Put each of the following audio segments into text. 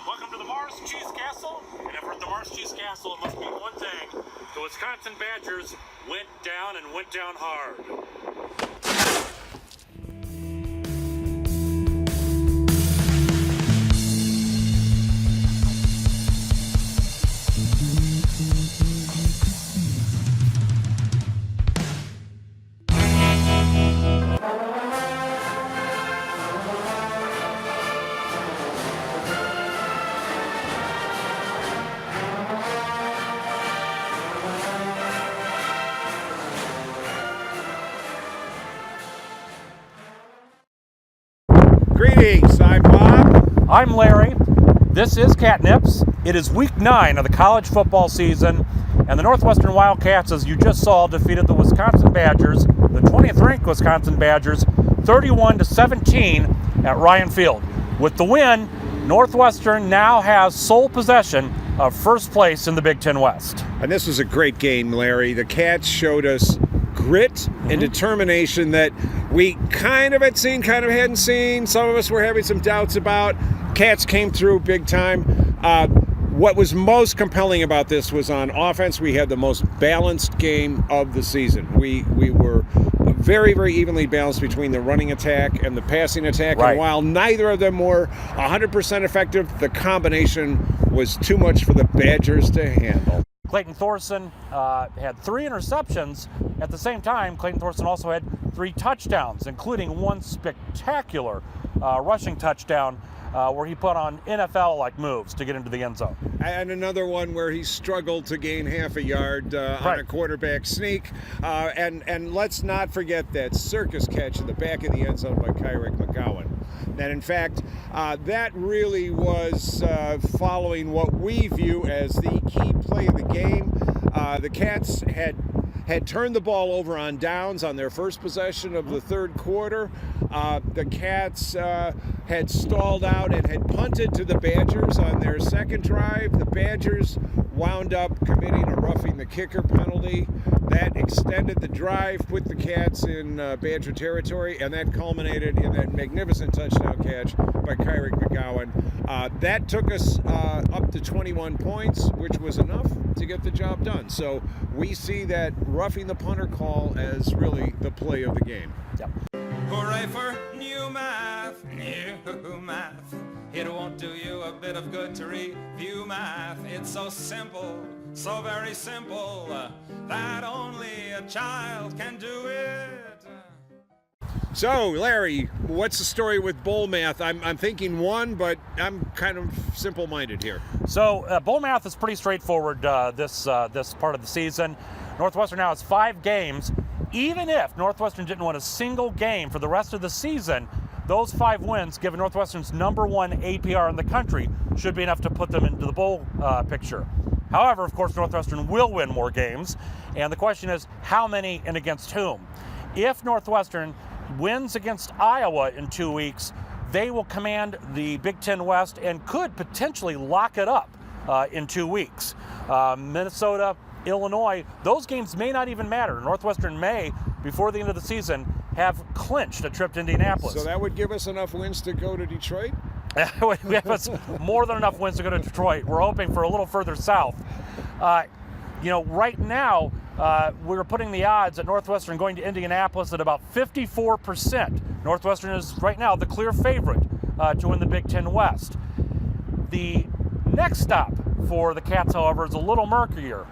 Welcome to the Mars Cheese Castle, and if we're at the Mars Cheese Castle, it must mean one thing. The Wisconsin Badgers went down and went down hard. Greetings, I'm Bob. I'm Larry. This is Catnips. It is week 9 of the college football season, and the Northwestern Wildcats, as you just saw, defeated the Wisconsin Badgers, the 20th ranked Wisconsin Badgers, 31-17 at Ryan Field. With the win, Northwestern now has sole possession of first place in the Big Ten West. And this was a great game, Larry. The Cats showed us grit and determination that we kind of had seen, kind of hadn't seen. Some of us were having some doubts about. Cats came through big time. What was most compelling about this was on offense, we had the most balanced game of the season. We were very, very evenly balanced between the running attack and the passing attack. Right. And while neither of them were 100% effective, the combination was too much for the Badgers to handle. Clayton Thorson had 3 interceptions. At the same time, Clayton Thorson also had 3 touchdowns, including one spectacular rushing touchdown where he put on NFL-like moves to get into the end zone. And another one where he struggled to gain half a yard on a quarterback sneak. And let's not forget that circus catch in the back of the end zone by Kyrick McGowan. And in fact, that really was following what we view as the key play of the game. The Cats had turned the ball over on downs on their first possession of the third quarter. The Cats had stalled out and had punted to the Badgers on their second drive. The Badgers wound up committing a roughing the kicker penalty. That extended the drive, put the Cats in Badger territory, and that culminated in that magnificent touchdown catch by Kyrick McGowan. That took us up to 21 points, which was enough to get the job done. So we see that roughing the punter call as really the play of the game. Yep. Hooray for new math, new math. It won't do you a bit of good to review math. It's so simple, so very simple, that only a child can do it. So, Larry, what's the story with bowl math? I'm thinking 1, but I'm kind of simple-minded here. So bowl math is pretty straightforward this part of the season. Northwestern now has 5 games. Even if Northwestern didn't win a single game for the rest of the season, those 5 wins, given Northwestern's #1 APR in the country, should be enough to put them into the bowl picture. However, of course, Northwestern will win more games, and the question is how many and against whom? If Northwestern wins against Iowa in 2 weeks, they will command the Big Ten West and could potentially lock it up in 2 weeks. Minnesota, Illinois, those games may not even matter. Northwestern may, before the end of the season, have clinched a trip to Indianapolis. So that would give us enough wins to go to Detroit? We have us more than enough wins to go to Detroit. We're hoping for a little further south. Right now, we're putting the odds at Northwestern going to Indianapolis at about 54%. Northwestern is right now the clear favorite to win the Big Ten West. The next stop for the Cats, however, is a little murkier.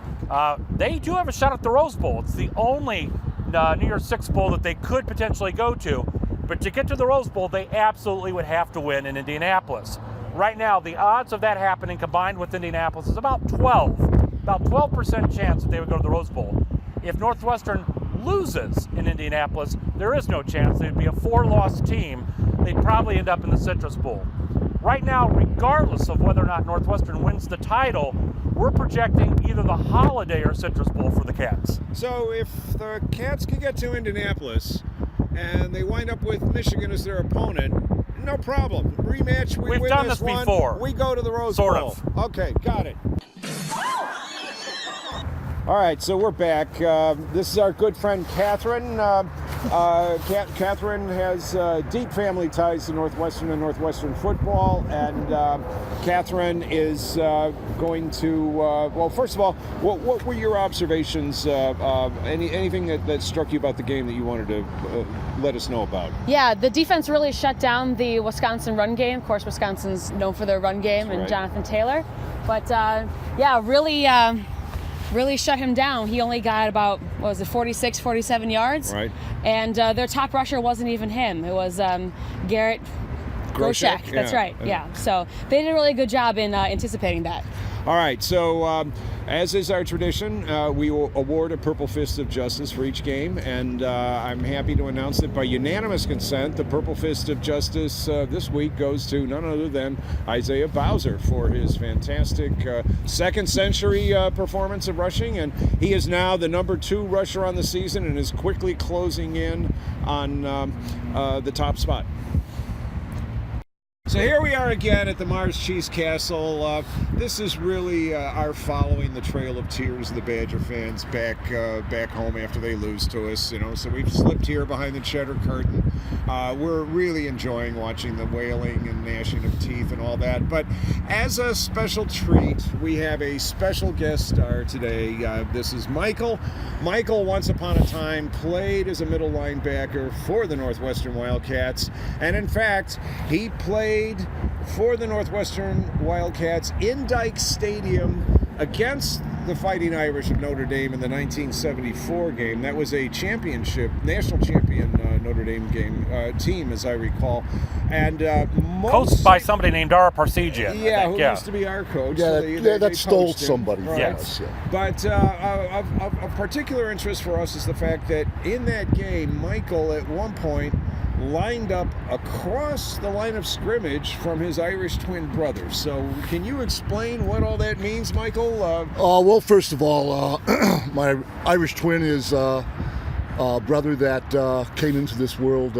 They do have a shot at the Rose Bowl. It's the only New Year's Six Bowl that they could potentially go to. But to get to the Rose Bowl, they absolutely would have to win in Indianapolis. Right now, the odds of that happening combined with Indianapolis is about 12% chance that they would go to the Rose Bowl. If Northwestern loses in Indianapolis, there is no chance. They'd be a 4-loss team. They'd probably end up in the Citrus Bowl. Right now, regardless of whether or not Northwestern wins the title, we're projecting either the Holiday or Citrus Bowl for the Cats. So if the Cats can get to Indianapolis and they wind up with Michigan as their opponent, no problem. Rematch, we We've win done this this one, before. we go to the Rose Sort Bowl. of. Okay, got it. All right, so we're back. This is our good friend Catherine. Catherine has deep family ties to Northwestern and Northwestern football, and Catherine is going to. Well, first of all, what were your observations? Anything that struck you about the game that you wanted to let us know about? Yeah, the defense really shut down the Wisconsin run game. Of course, Wisconsin's known for their run game. That's and right. Jonathan Taylor, but really shut him down. He only got about, 46, 47 yards. Right. And their top rusher wasn't even him. It was Garrett Groshek. That's right, yeah. So they did a really good job in anticipating that. All right, so as is our tradition, we will award a Purple Fist of Justice for each game, and I'm happy to announce that by unanimous consent, the Purple Fist of Justice this week goes to none other than Isaiah Bowser for his fantastic second century performance of rushing, and he is now the number 2 rusher on the season and is quickly closing in on the top spot. So here we are again at the Mars Cheese Castle. This is really our following the trail of tears of the Badger fans back home after they lose to us. So we've slipped here behind the cheddar curtain. We're really enjoying watching the wailing and gnashing of teeth and all that. But as a special treat, we have a special guest star today. This is Michael. Michael, once upon a time, played as a middle linebacker for the Northwestern Wildcats, and in fact, he played for the Northwestern Wildcats in Dyke Stadium against the Fighting Irish of Notre Dame in the 1974 game. That was a championship, national champion Notre Dame team, as I recall. And coached by somebody named Ara Parsegian. Yeah, who used to be our coach. Yeah, so that stole somebody. Right. Yes. Yeah. But of particular interest for us is the fact that in that game, Michael at one point lined up across the line of scrimmage from his Irish twin brother. So can you explain what all that means, Michael? Well, first of all, my Irish twin is a brother that came into this world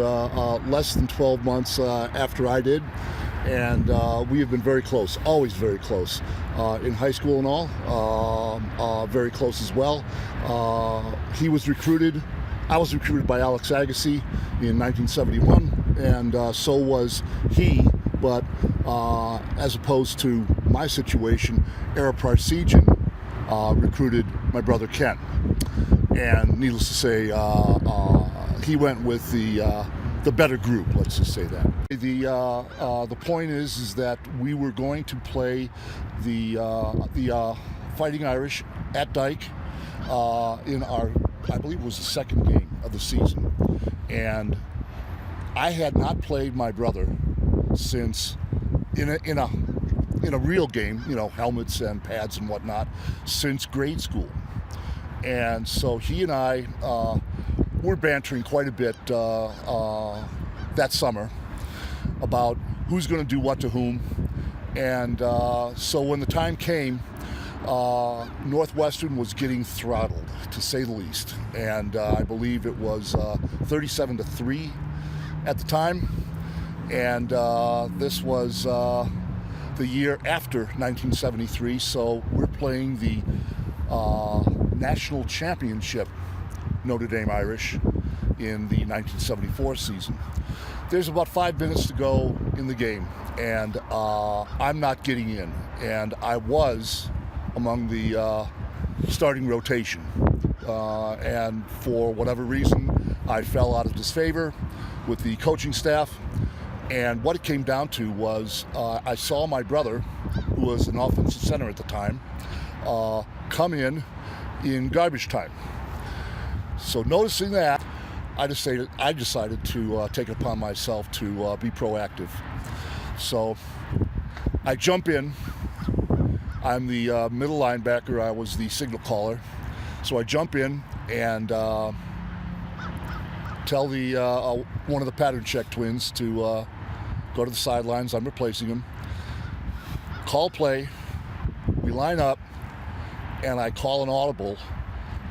less than 12 months after I did. And we have been very close, always very close. In high school and all, very close as well. He was recruited. I was recruited by Alex Agassi in 1971, and so was he, but as opposed to my situation, Ara Parsegian recruited my brother Ken. And needless to say, he went with the better group, let's just say that. The point is that we were going to play the Fighting Irish at Dyke in our, I believe it was the second game of the season, and I had not played my brother since in a real game, helmets and pads and whatnot, since grade school. And so he and I were bantering quite a bit that summer about who's going to do what to whom. And so when the time came, Northwestern was getting throttled, to say the least, and I believe it was 37-3 at the time, and this was the year after 1973, so we're playing the national championship Notre Dame Irish in the 1974 season. There's about 5 minutes to go in the game, and I'm not getting in, and I was among the starting rotation, and for whatever reason I fell out of disfavor with the coaching staff, and what it came down to was I saw my brother, who was an offensive center at the time, come in garbage time. So noticing that, I decided to take it upon myself to be proactive. So I jump in. I'm the middle linebacker. I was the signal caller. So I jump in and tell the one of the pattern check twins to go to the sidelines. I'm replacing him. Call play. We line up, and I call an audible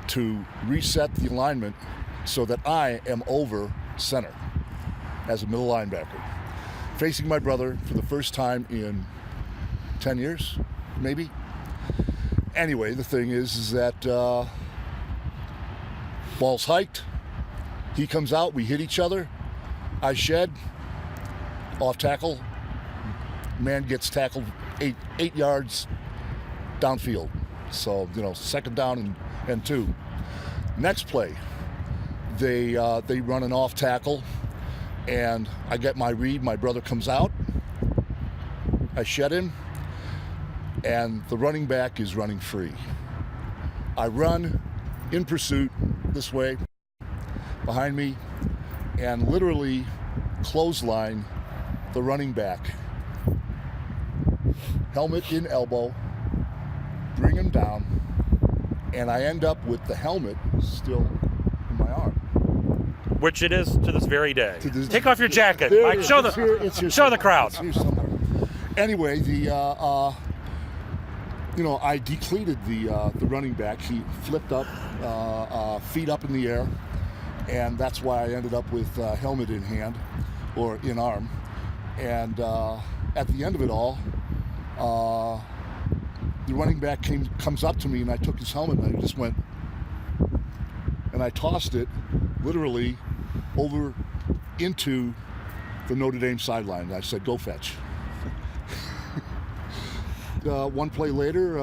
to reset the alignment so that I am over center as a middle linebacker, facing my brother for the first time in 10 years, maybe. Anyway, the thing is that ball's hiked, He comes out, we hit each other. I shed, off tackle. Man gets tackled 8 yards downfield. So, second down and 2. Next play, they run an off tackle, and I get my read. My brother comes out. I shed him, and the running back is running free. I run in pursuit this way, behind me, and literally clothesline the running back. Helmet in elbow, bring him down, and I end up with the helmet still in my arm. Which it is to this very day. Take off your jacket, Mike. Show the crowd. Anyway, I depleted the running back. He flipped up, feet up in the air, and that's why I ended up with helmet in hand or in arm. And at the end of it all, the running back comes up to me, and I took his helmet and I just went, and I tossed it literally over into the Notre Dame sideline. I said, "Go fetch." One play later,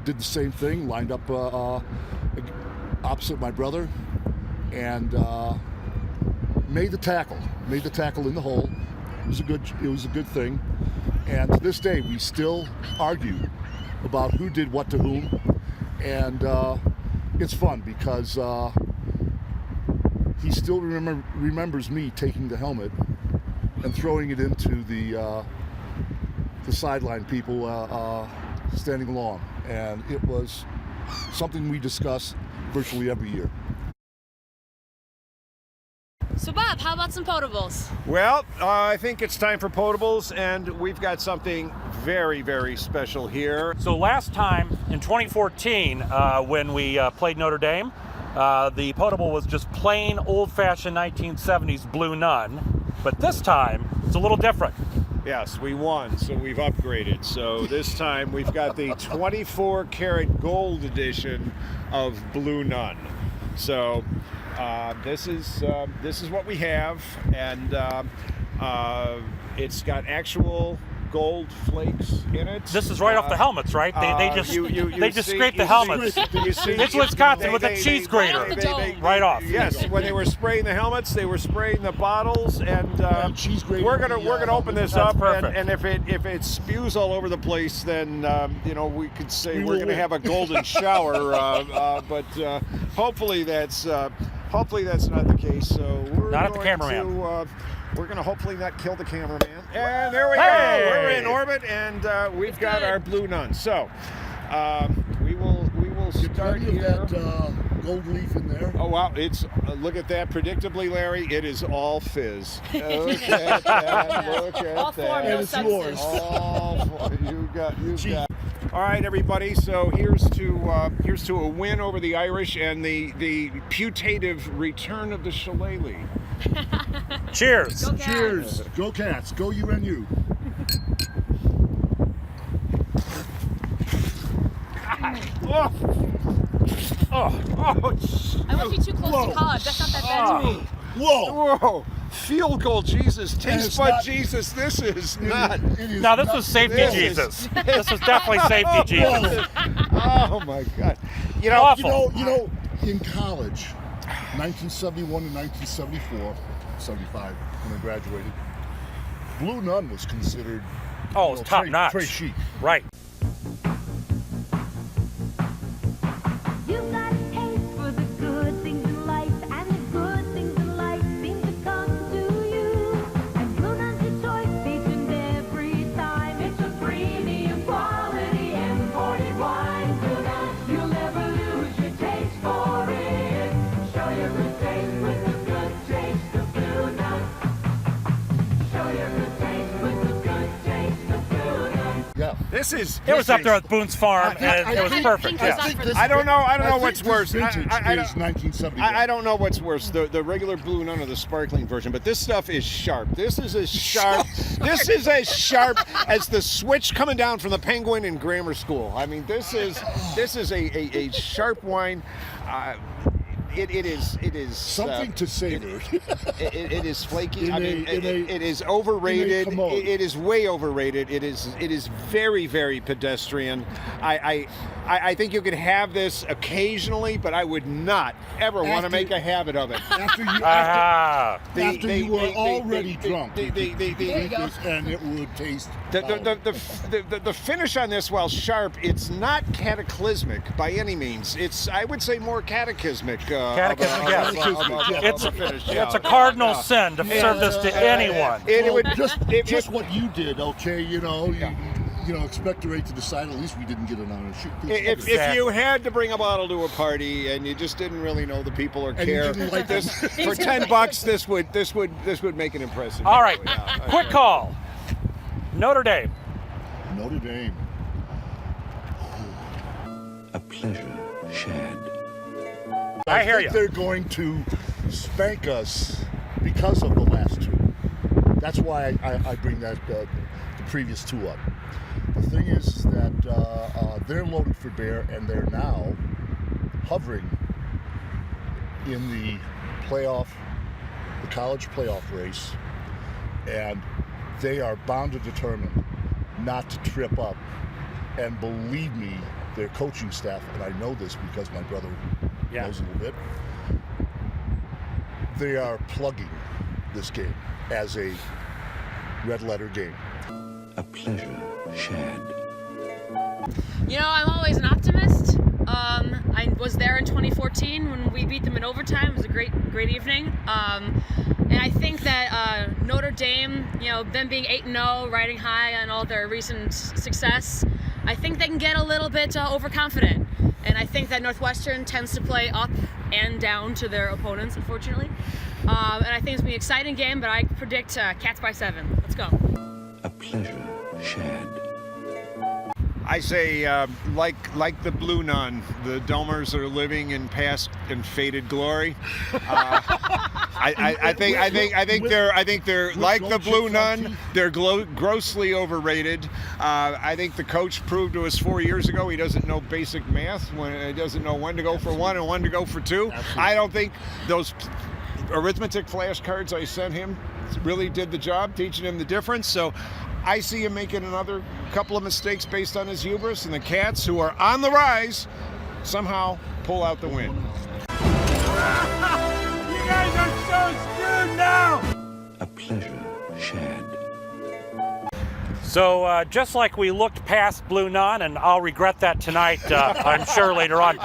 did the same thing, lined up opposite my brother, and made the tackle in the hole. It was a good thing. And to this day, we still argue about who did what to whom, and it's fun because he still remembers me taking the helmet and throwing it into the sideline people standing along, and it was something we discuss virtually every year. So Bob, how about some potables? Well, I think it's time for potables, and we've got something very, very special here. So last time in 2014, when we played Notre Dame, the potable was just plain old-fashioned 1970s Blue Nun. But this time, it's a little different. Yes, we won, so we've upgraded. So this time we've got the 24-karat gold edition of Blue Nun. So this is what we have, and it's got actual gold flakes in it. This is right off the helmets, right? They just scrape the helmets. It's Wisconsin with a cheese grater. Right off. Yes, when they were spraying the helmets, they were spraying the bottles, and we're gonna open this up, and if it spews all over the place, then we could say we're gonna have a golden shower. But hopefully that's not the case. So we're not at the cameraman. We're going to hopefully not kill the cameraman. And there we go. We're in orbit, and we've got our Blue Nun. So we will start here. That gold leaf in there. Oh, wow. It's look at that. Predictably, Larry, it is all fizz. Look at that. Look at all that. form, no And it's yours. You got. All right, everybody. So here's to a win over the Irish and the putative return of the shillelagh. Cheers. Go Cats. Cheers. Go Cats. Go UNU. I must be too close to college. That's not that bad to me. Whoa. Field goal Jesus. Taste bud Jesus. This is not. Now this was safety Jesus. This was definitely safety Jesus. Oh my God. Awful. In college, 1971 and 1974, 75 when I graduated, Blue Nun was considered It's top notch. très chic. Right. You got a taste for the good things in life, and the good things in life seem to come to you. And Blue Nun's your choice each and every time. It's a premium quality imported wine. Blue Nun, you'll never lose your taste for it. Show your good taste with the good taste of Blue Nun. Show your good taste with the good taste of Blue Nun. Yeah. It was up there with Boone's Farm, and it was perfect. I Yeah. think this- I don't know I what's think worse. this vintage I is 1971. I don't know what's worse, the regular Blue Nun or the sparkling version, but this stuff is sharp. This is as sharp. This is as sharp as the switch coming down from the Penguin in grammar school. I mean, this is a sharp wine. it is Something to savor. it is flaky. In I a- mean, in a- it is overrated. commode. It is way overrated. It is very, very pedestrian. I think you could have this occasionally, but I would not ever want to After- make a habit of it. After you, Ah. after you were already they- drunk, they- you they- could they- drink this and it would taste. The finish on this, while sharp, it's not cataclysmic by any means. It's, I would say, more cataclysmic. Cataclysmic, yes. Finish. It's a cardinal sin to serve this to anyone. It would Just what you did, okay? You know, expect the rate to decide. At least we didn't get it on a shoot. If you had to bring a bottle to a party and you just didn't really know the people or And you care, didn't like this for $10, this would make an impressive. All right, Yeah, quick call. Notre Dame. Notre Dame. A pleasure shared. I hear think you. they're going to spank us because of the last two. That's why I bring that the previous two up. The thing is that they're loaded for bear, and they're now hovering in the playoff, the college playoff race, and they are bound and determined not to trip up. And believe me, their coaching staff, and I know this because my brother knows a little bit, they are plugging this game as a red letter game. A pleasure shared. You know, I'm always an optimist. I was there in 2014 when we beat them in overtime. It was a great evening. And I think that Notre Dame, you know, them being 8-0, riding high on all their recent success, I think they can get a little bit overconfident. And I think that Northwestern tends to play up and down to their opponents, unfortunately. And I think it's going to be an exciting game, but I predict Cats by 7. Let's go. A pleasure shared. I say, like the Blue Nun, the Domers are living in past and faded glory. I think they're like the Blue Nun. They're grossly overrated. I think the coach proved to us 4 years ago he doesn't know basic math, when he doesn't know when to go for one and when to go for two. Absolutely. I don't think those arithmetic flashcards I sent him really did the job teaching him the difference. So I see him making another couple of mistakes based on his hubris, and the Cats, who are on the rise, somehow pull out the win. You guys are so screwed now! A pleasure shared. So just like we looked past Blue Nun, and I'll regret that tonight, I'm sure later on,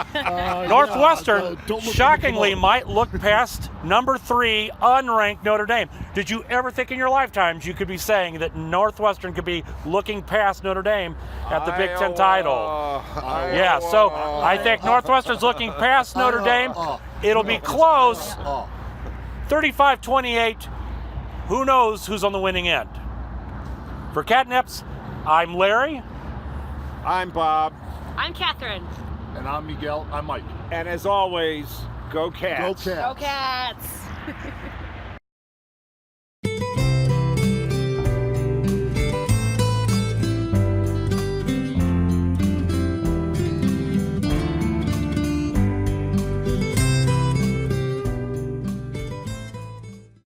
Northwestern don't look shockingly at the might look past number 3 unranked Notre Dame. Did you ever think in your lifetimes you could be saying that Northwestern could be looking past Notre Dame at the Big Ten title? Yeah, so I think Northwestern's looking past Notre Dame. It'll be close, 35-28. Who knows who's on the winning end? For Catnips, I'm Larry. I'm Bob, I'm Catherine. And I'm Miguel. I'm Mike. and as always, go Cats. Go Cats. Go Cats!